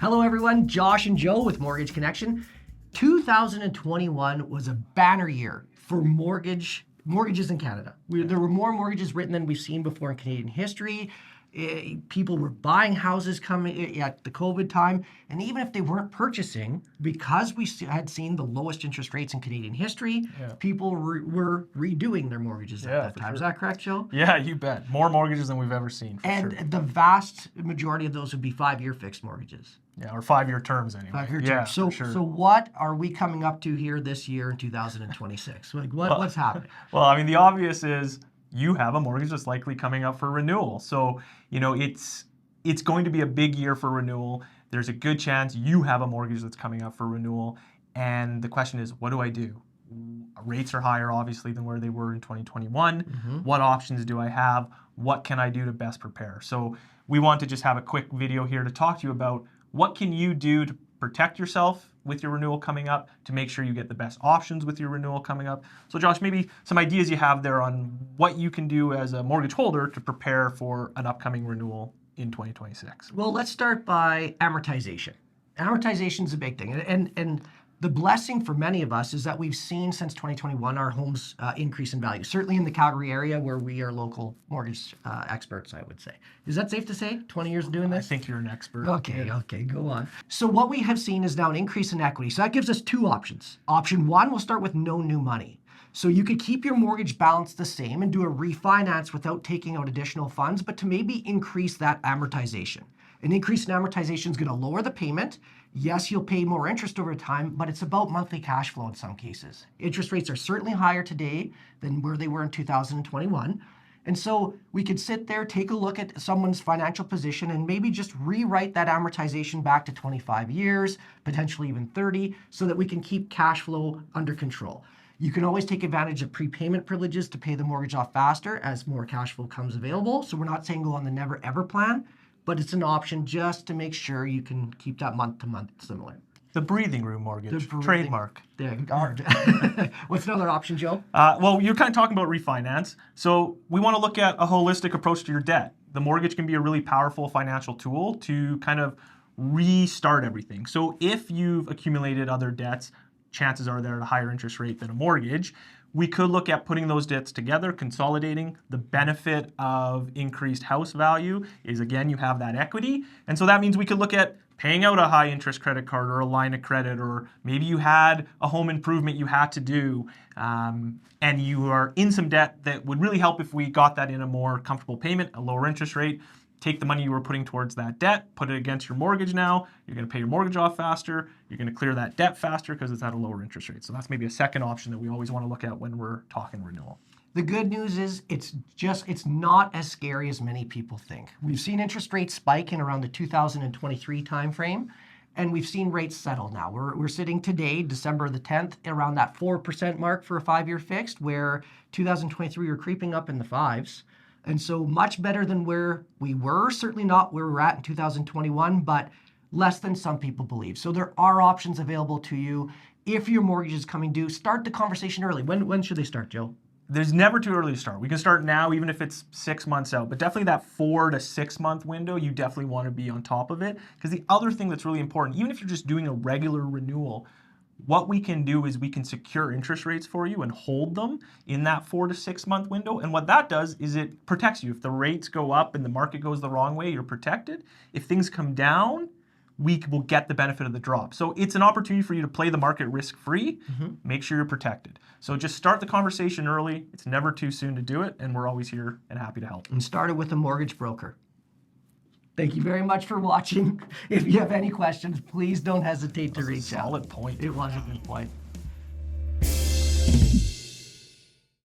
Hello everyone, Josh and Joe with Mortgage Connection. 2021 was a banner year for mortgages in Canada. There were more mortgages written than we've seen before in Canadian history. People were buying houses coming at the COVID time, and even if they weren't purchasing, because we had seen the lowest interest rates in Canadian history, people were redoing their mortgages at that time. Sure. Is that correct, Joe? Yeah, you bet. More mortgages than we've ever seen, for sure. And the vast majority of those would be 5-year fixed mortgages. Yeah, or 5-year terms anyway. 5-year terms. So, for sure. So what are we coming up to here this year in 2026? What's happening? Well, I mean, the obvious is you have a mortgage that's likely coming up for renewal. So, it's going to be a big year for renewal. There's a good chance you have a mortgage that's coming up for renewal. And the question is, what do I do? Rates are higher, obviously, than where they were in 2021. Mm-hmm. What options do I have? What can I do to best prepare? So we want to just have a quick video here to talk to you about what can you do to protect yourself with your renewal coming up, to make sure you get the best options with your renewal coming up. So Josh, maybe some ideas you have there on what you can do as a mortgage holder to prepare for an upcoming renewal in 2026. Well, let's start by amortization. Amortization is a big thing. And the blessing for many of us is that we've seen since 2021 our homes increase in value, certainly in the Calgary area where we are local mortgage experts, I would say. Is that safe to say? 20 years of doing this? I think you're an expert. Okay, go on. So what we have seen is now an increase in equity. So that gives us two options. Option one, we'll start with no new money. So you could keep your mortgage balance the same and do a refinance without taking out additional funds, but to maybe increase that amortization. An increase in amortization is going to lower the payment. Yes, you'll pay more interest over time, but it's about monthly cash flow in some cases. Interest rates are certainly higher today than where they were in 2021. And so we could sit there, take a look at someone's financial position and maybe just rewrite that amortization back to 25 years, potentially even 30, so that we can keep cash flow under control. You can always take advantage of prepayment privileges to pay the mortgage off faster as more cash flow comes available. So we're not saying go on the never ever plan, but it's an option just to make sure you can keep that month to month similar. The breathing room mortgage, trademark. There. What's another option, Joe? Well, you're kind of talking about refinance. So we want to look at a holistic approach to your debt. The mortgage can be a really powerful financial tool to kind of restart everything. So if you've accumulated other debts, chances are they're at a higher interest rate than a mortgage. We could look at putting those debts together, consolidating. The benefit of increased house value is, again, you have that equity. And so that means we could look at paying out a high interest credit card or a line of credit, or maybe you had a home improvement you had to do and you are in some debt that would really help if we got that in a more comfortable payment, a lower interest rate. Take the money you were putting towards that debt, put it against your mortgage now. You're going to pay your mortgage off faster. You're going to clear that debt faster because it's at a lower interest rate. So that's maybe a second option that we always want to look at when we're talking renewal. The good news is it's not as scary as many people think. We've seen interest rates spike in around the 2023 timeframe, and we've seen rates settle now. We're sitting today, December the 10th, around that 4% mark for a 5-year fixed, where 2023 we're creeping up in the 5s. And so much better than where we were, certainly not where we're at in 2021, but less than some people believe. So there are options available to you. If your mortgage is coming due, start the conversation early. When should they start, Joe? There's never too early to start. We can start now, even if it's 6 months out, but definitely that 4 to 6 month window, you definitely want to be on top of it. Because the other thing that's really important, even if you're just doing a regular renewal, what we can do is we can secure interest rates for you and hold them in that 4 to 6 month window. And what that does is it protects you. If the rates go up and the market goes the wrong way, you're protected. If things come down, we will get the benefit of the drop. So it's an opportunity for you to play the market risk-free, make sure you're protected. So just start the conversation early. It's never too soon to do it, and we're always here and happy to help. And start it with a mortgage broker. Thank you very much for watching. If you have any questions, please don't hesitate to reach out. Solid point. It was a good point.